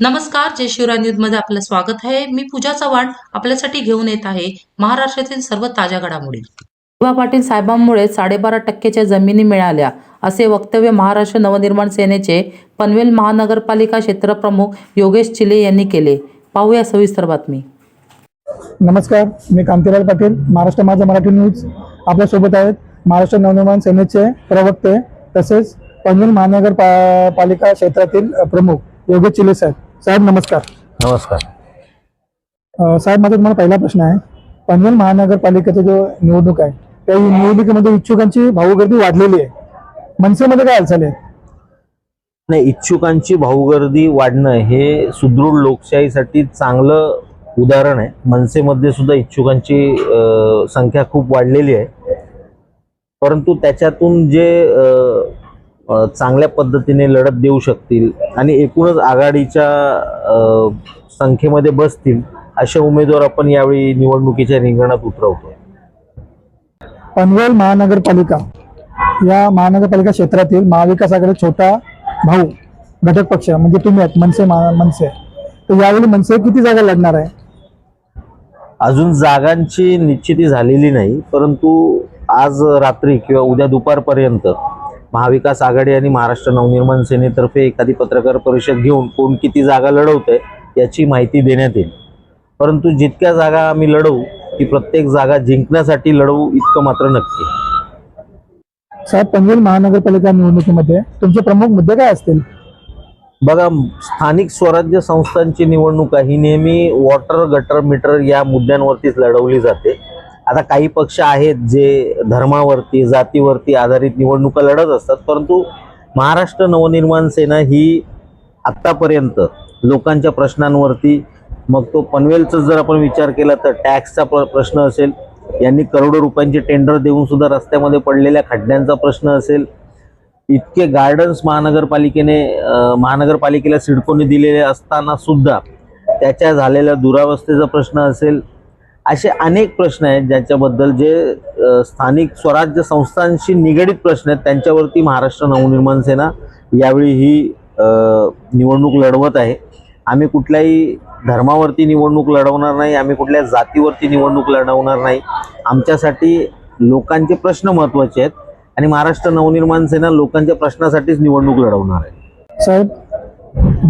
नमस्कार, जय शिवराय न्यूजमध्ये आपलं स्वागत आहे. मी पूजा चव्हाण आपल्यासाठी घेऊन येत आहे महाराष्ट्रातील सर्व ताज्या घडामोडी. दिवा पाटील साहेबांमुळे 12.5% जमिनी मिळाल्या असे वक्तव्य महाराष्ट्र नवनिर्माण सेनेचे पनवेल महानगरपालिका क्षेत्रप्रमुख योगेश चिले यांनी केले. पाहूया सविस्तर बातमी. नमस्कार, मी कांतीलाल पाटील, महाराष्ट्र माझा मराठी न्यूज आपल्यासोबत आहेत. महाराष्ट्र नवनिर्माण सेनेचे प्रवक्ते तसेच पनवेल महानगरपालिका क्षेत्रातील प्रमुख योगेश चिले साहेब. साहेब नमस्कार. नमस्कार साहेब, माझा तुम्हाला पहिला प्रश्न आहे. पनवेल महानगरपालिकेचा जो निवडणूक आहे त्या निवडणुकीमध्ये इच्छुकांची भाऊगर्दी वाढलेली आहे. मनसेमध्ये काय हालचाल आहे? नाही, इच्छुकांची भाऊगर्दी वाढणं हे सुदृढ लोकशाहीसाठी चांगलं उदाहरण आहे. मनसेमध्ये सुद्धा इच्छुकांची संख्या खूप वाढलेली आहे, परंतु त्याच्यातून जे चांगल्या पद्धतीने लढत देऊ शकतील आणि एकूणच आघाडीच्या संख्येमध्ये बसतील अशा उमेदवार आपण यावेळी निवडणुकीच्या रिंगणात उतरवतो. पनवेल महानगरपालिका या महानगरपालिका क्षेत्रातील महाविकास आघाडी छोटा भाऊ घटक पक्ष म्हणजे तुम्ही आहेत मनसे, तर यावेळी मनसे किती जागा लढणार आहे? अजून जागांची निश्चिती झालेली नाही, परंतु आज रात्री किंवा उद्या दुपारपर्यंत महाविकास आघाडी आणि महाराष्ट्र नवनिर्माण सेनेतर्फे एखादी पत्रकार परिषद घेऊन कोण किती जागा लढवतंय याची माहिती देण्यात येईल. परंतु जितक्या जागा आम्ही लढवू ती प्रत्येक जागा जिंकण्यासाठी लढवू इतकं मात्र नक्की. साहेब, पनवेल महानगरपालिका निवडणुकीमध्ये तुमचे प्रमुख मुद्दे काय असतील? बघा, स्थानिक स्वराज्य संस्थांची निवडणूक ही नेहमी वॉटर गटर मीटर या मुद्द्यांवरतीच लढवली जाते. आता काही पक्ष आहेत जे धर्मावरती जातीवरती आधारित निवडणुका लढत असतात, परंतु महाराष्ट्र नवनिर्माण सेना ही आत्तापर्यंत लोकांच्या प्रश्नांवरती, मग तो पनवेलचा जर आपण विचार केला तर टॅक्सचा प्रश्न असेल, यांनी करोडो रुपयांचे टेंडर देऊन सुद्धा रस्त्यामध्ये पडलेल्या खड्ड्यांचा प्रश्न असेल, इतके गार्डन्स महानगरपालिकेला सिडकोने दिलेले असताना सुद्धा त्याच्या झालेल्या दुरावस्थेचा प्रश्न असेल, असे अनेक प्रश्न आहेत ज्याच्याबद्दल जे स्थानिक स्वराज्य संस्थांशी निगडीत प्रश्न आहेत त्यांच्यावरती महाराष्ट्र नवनिर्माण सेना यावेळी ही निवडणूक लढवत आहे. आम्ही कुठल्याही धर्मावरती निवडणूक लढवणार नाही, आम्ही कुठल्या जातीवरती निवडणूक लढवणार नाही. आमच्यासाठी लोकांचे प्रश्न महत्त्वाचे आहेत आणि महाराष्ट्र नवनिर्माण सेना लोकांच्या प्रश्नासाठीच निवडणूक लढवणार आहे. साहेब,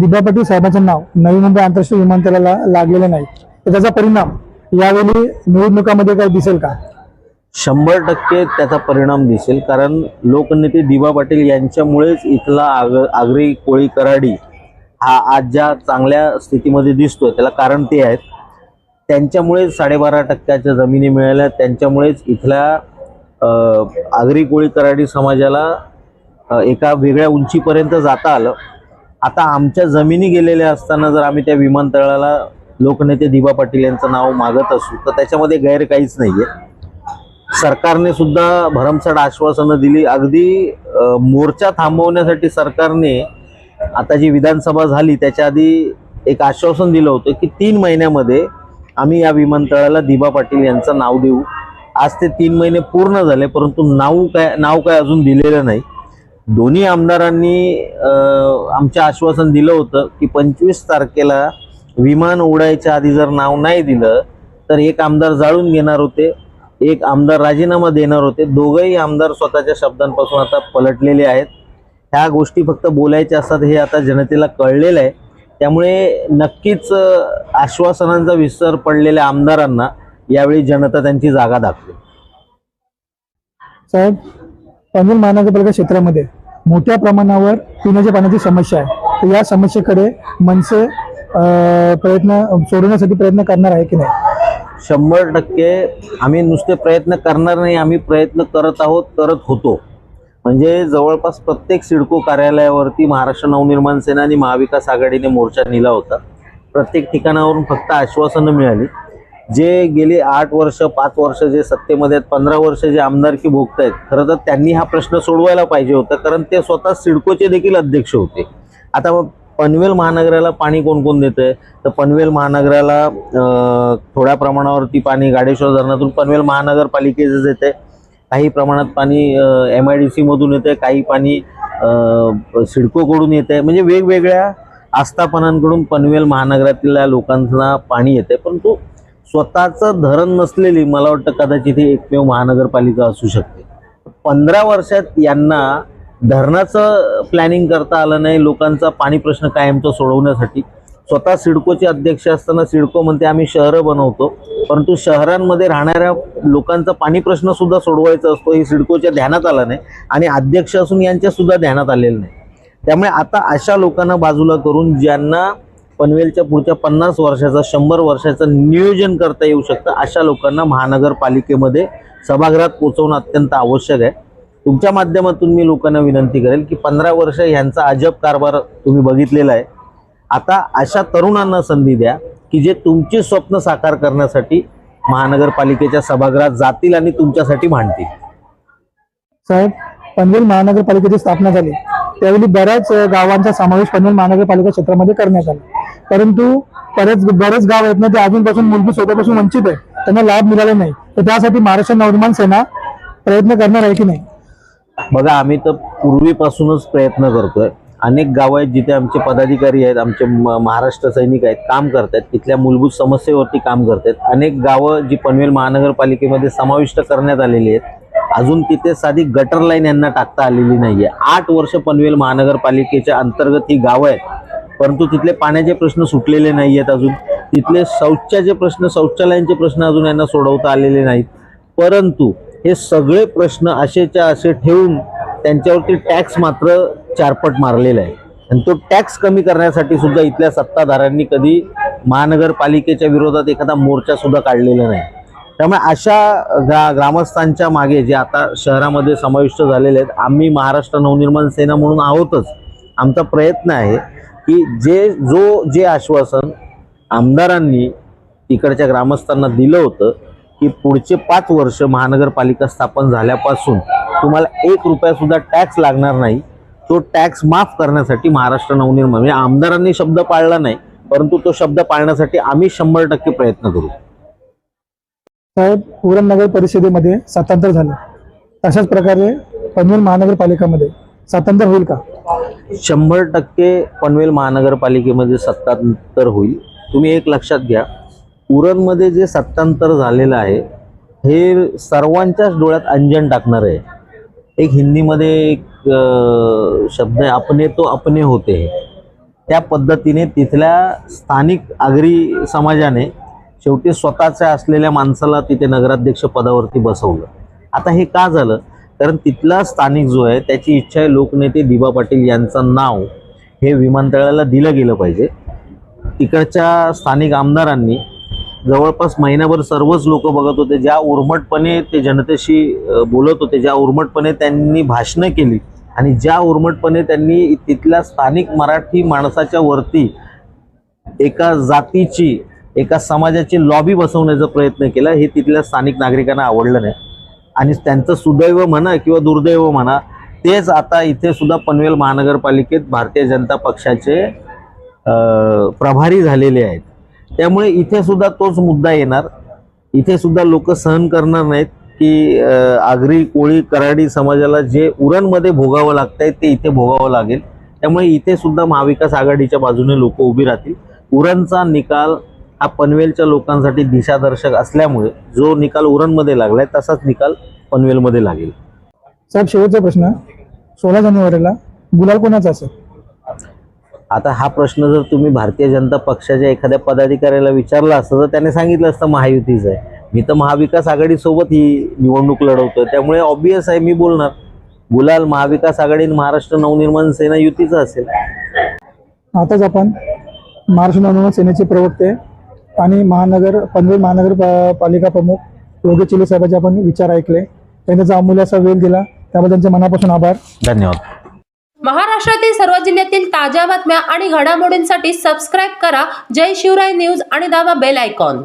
दिबा पाटील साहेबांचं नाव नवी मुंबई आंतरराष्ट्रीय विमानतळाला लागलेलं नाही, तर त्याचा परिणाम यावेळी निवडणुकामध्ये काय दिसेल का? 100% त्याचा परिणाम दिसेल, कारण लोकनेते दिबा पाटील यांच्यामुळेच इथला आगरी कोळी कराडी हा आज ज्या चांगल्या स्थितीमध्ये दिसतोय त्याला कारण ते आहेत. त्यांच्यामुळेच 12.5% जमिनी मिळाल्या, त्यांच्यामुळेच इथल्या आगरी कोळी कराडी समाजाला एका वेगळ्या उंचीपर्यंत जाता आलं. आता आमच्या जमिनी गेलेल्या असताना जर आम्ही त्या विमानतळाला लोकनेते दिबा पाटील यांचं नाव मागत असू तर त्याच्यामध्ये गैर काहीच नाहीये. सरकारने सुद्धा भरमसाठ आश्वासनं दिली. अगदी मोर्चा थांबवण्यासाठी सरकारने आता जी विधानसभा झाली त्याच्या आधी एक आश्वासन दिलं होतं की 3 महिन्यामध्ये आम्ही या विमानतळाला दिबा पाटील यांचं नाव देऊ. आज ते 3 महिने पूर्ण झाले, परंतु नाव काय अजून दिलेलं नाही. दोन्ही आमदारांनी आमचं आश्वासन दिलं होतं की 25 तारखेला विमान उडायच्या आधी जर नाव नाही दिलं तर एक आमदार जाळून घेणार होते, एक आमदार राजीनामा देणार होते. दोघंही आमदार स्वतःच्या शब्दांपासून आता पलटलेले आहेत. ह्या गोष्टी फक्त बोलायच्या असतात हे आता जनतेला कळलेलं आहे. त्यामुळे नक्कीच आश्वासनांचा विसर पडलेल्या आमदारांना यावेळी जनता त्यांची जागा दाखवेल. साहेब, पनवेल महानगरपालिका क्षेत्रामध्ये मोठ्या प्रमाणावर पिण्याच्या पाण्याची समस्या आहे, तर या समस्येकडे मनसे सोडवण्यासाठी प्रयत्न करणार आहे की नाही? 100% आम्ही नुसते प्रयत्न करणार नाही, आम्ही प्रयत्न करत होतो. म्हणजे जवळपास प्रत्येक सिडको कार्यालयावरती महाराष्ट्र नवनिर्माण सेना आणि महाविकास आघाडीने मोर्चा नेला होता. प्रत्येक ठिकाणावरून फक्त आश्वासनं मिळाली. जे गेली 8 वर्ष 5 वर्ष जे सत्तेमध्ये आहेत, 15 वर्ष जे आमदारकी भोगतायत, खरं तर त्यांनी हा प्रश्न सोडवायला पाहिजे होता, कारण ते स्वतः सिडकोचे देखील अध्यक्ष होते. आता पनवेल महानगराला पाणी कोण कोण देतंय तर पनवेल महानगराला थोड्या प्रमाणावरती पाणी गाडेश्वर धरणातून पनवेल महानगरपालिकेचं येते, काही प्रमाणात पाणी MIDC मधून येते, काही पाणी सिडकोकडून येते. म्हणजे वेगवेगळ्या आस्थापनांकडून पनवेल महानगरातल्या लोकांना पाणी येते, परंतु स्वतःचं धरण नसलेली मला वाटतं कदाचित ही एकमेव महानगरपालिका असू शकते. 15 वर्षात यांना धरणाचं प्लॅनिंग करता आलं नाही, लोकांचा पाणी प्रश्न कायमचा सोडवण्यासाठी. स्वतः सिडकोचे अध्यक्ष असताना सिडको म्हणते आम्ही शहरं बनवतो, परंतु शहरांमध्ये राहणाऱ्या लोकांचा पाणी प्रश्न सुद्धा सोडवायचा असतो हे सिडकोच्या ध्यानात आलं नाही आणि अध्यक्ष असून यांच्या सुद्धा ध्यानात आलेलं नाही. त्यामुळे आता अशा लोकांना बाजूला करून ज्यांना पनवेलच्या पुढच्या 50 वर्षाचं 100 वर्षाचं नियोजन करता येऊ शकतं अशा लोकांना महानगरपालिकेमध्ये सभागृहात पोहोचवणं अत्यंत आवश्यक आहे. तुमच्या माध्यमातून मी लोकांना विनंती करेल की 15 वर्ष यांचा अजब कारभार तुम्ही बघितलेला आहे. आता अशा तरुणांना संधी द्या की जे तुमची स्वप्न साकार करण्यासाठी महानगरपालिकेच्या सभागृहात जातील आणि तुमच्यासाठी भांडतील. साहेब, पनवेल महानगरपालिकेची स्थापना झाली त्यावेळी बऱ्याच गावांचा समावेश पनवेल महानगरपालिका क्षेत्रामध्ये करण्यात आला, परंतु बरेच गाव आहेत ना ते अजूनपासून मूलभूत सुविधापासून वंचित आहे, त्यांना लाभ मिळाला नाही. तर त्यासाठी महाराष्ट्र नवनिर्माण सेना प्रयत्न करणार आहे की नाही? बघा, आम्ही तर पूर्वीपासूनच प्रयत्न करतोय. अनेक गावं आहेत जिथे आमचे पदाधिकारी आहेत, आमचे महाराष्ट्र सैनिक आहेत, काम करतात, तिथल्या मूलभूत समस्येवरती काम करतात. अनेक गावं जी पनवेल महानगरपालिकेमध्ये समाविष्ट करण्यात आलेली आहेत, अजून तिथे साधी गटर लाईन यांना टाकता आलेली नाहीये. 8 वर्ष पनवेल महानगरपालिकेच्या अंतर्गत ही गावं आहेत, परंतु तिथले पाण्याचे प्रश्न सुटलेले नाही आहेत. अजून तिथले शौचालयांचे प्रश्न अजून यांना सोडवता आलेले नाहीत. परंतु हे सगळे प्रश्न असेच्या असे ठेवून त्यांच्यावरती टॅक्स मात्र 4 पट मारलेला आहे आणि तो टॅक्स कमी करण्यासाठी सुद्धा इथल्या सत्ताधाऱ्यांनी कधी महानगरपालिकेच्या विरोधात एखादा मोर्चा सुद्धा काढलेला नाही. त्यामुळे अशा ग्रामस्थांच्या मागे जे आता शहरामध्ये समाविष्ट झालेले आहेत, आम्ही महाराष्ट्र नवनिर्माण सेना म्हणून आहोतच. आमचा प्रयत्न आहे की जे आश्वासन आमदारांनी तिकडच्या ग्रामस्थांना दिलं होतं की पुढचे 5 वर्ष महानगरपालिका स्थापन झाल्यापासून तुम्हाला 1 रुपया सुद्धा टॅक्स लागणार नाही, तो टॅक्स माफ करण्यासाठी महाराष्ट्र नवनिर्माण म्हणजे आमदारांनी शब्द पाळला नाही, परंतु तो शब्द पाळण्यासाठी आम्ही 100% प्रयत्न करू. साहेब, उरण नगर परिषदेमध्ये स्वातंत्र्य झालं, तशाच प्रकारे पनवेल महानगरपालिकामध्ये स्वातंत्र्य होईल का? 100% पनवेल महानगरपालिकेमध्ये सत्तांतर होईल. तुम्ही एक लक्षात घ्या, उरणमध्ये जे सत्तांतर झालेलं आहे हे सर्वांच्याच डोळ्यात अंजन टाकणार आहे. एक हिंदीमध्ये एक शब्द आहे, अपने तो अपने होते हैं. त्या पद्धतीने तिथल्या स्थानिक आगरी समाजाने शेवटी स्वतःच्या असलेल्या माणसाला तिथे नगराध्यक्ष पदावरती बसवलं. आता हे का झालं? कारण तिथला स्थानिक जो आहे त्याची इच्छा आहे लोकनेते दिबा पाटील यांचं नाव हे विमानतळाला दिलं गेलं पाहिजे. तिकडच्या स्थानिक आमदारांनी जवळपास महिनाभर सर्वच लोक बघत होते, ज्या उर्मटपणे ते जनतेशी बोलत होते, ज्या उर्मटपणे त्यांनी भाषणं केली आणि ज्या उर्मटपणे त्यांनी तिथल्या स्थानिक मराठी माणसाच्या वरती एका जातीची एका समाजाची लॉबी बसवण्याचा प्रयत्न केला, हे तिथल्या स्थानिक नागरिकांना आवडलं नाही. आणि त्यांचं सुदैव म्हणा किंवा दुर्दैव म्हणा, तेच आता इथे सुद्धा पनवेल महानगरपालिकेत भारतीय जनता पक्षाचे प्रभारी झालेले आहेत. त्यामुळे इथे सुद्धा तोच मुद्दा येणार. इथे सुद्धा लोक सहन करणार नाहीत की आगरी कोळी कराडी समाजाला जे उरणमध्ये भोगावं लागतंय ते इथे भोगावं लागेल. त्यामुळे इथे सुद्धा महाविकास आघाडीच्या बाजूने लोक उभी राहतील. उरणचा निकाल हा पनवेलच्या लोकांसाठी दिशादर्शक असल्यामुळे जो निकाल उरणमध्ये लागलाय तसाच निकाल पनवेलमध्ये लागेल. साहेब, शेवटचा प्रश्न, 16 जानेवारीला गुलाल कोणाचा असेल? आता हा प्रश्न जर तुम्ही भारतीय जनता पक्षाच्या एखाद्या पदाधिकाऱ्याला विचारला असता तर त्याने सांगितलं असतं महायुतीच आहे. मी तर महाविकास आघाडीसोबत ही निवडणूक लढवतोय, त्यामुळे ऑब्वियस आहे मी बोलणार गुलाल महाविकास आघाडी आणि महाराष्ट्र नवनिर्माण सेना युतीचा असेल. आताच आपण महाराष्ट्र नवनिर्माण सेनेचे प्रवक्ते आणि पनवेल महानगरपालिका प्रमुख योगेश चिले साहेबांचे आपण विचार ऐकले, त्यांनी त्याचा अमूल्य असा वेळ दिला, त्याबद्दल त्यांचे मनापासून आभार. धन्यवाद. महाराष्ट्रातील सर्व जिल्ह्यातील ताज्या बातम्या आणि घडामोडींसाठी सबस्क्राईब करा जय शिवराय न्यूज आणि दाबा बेल आयकॉन.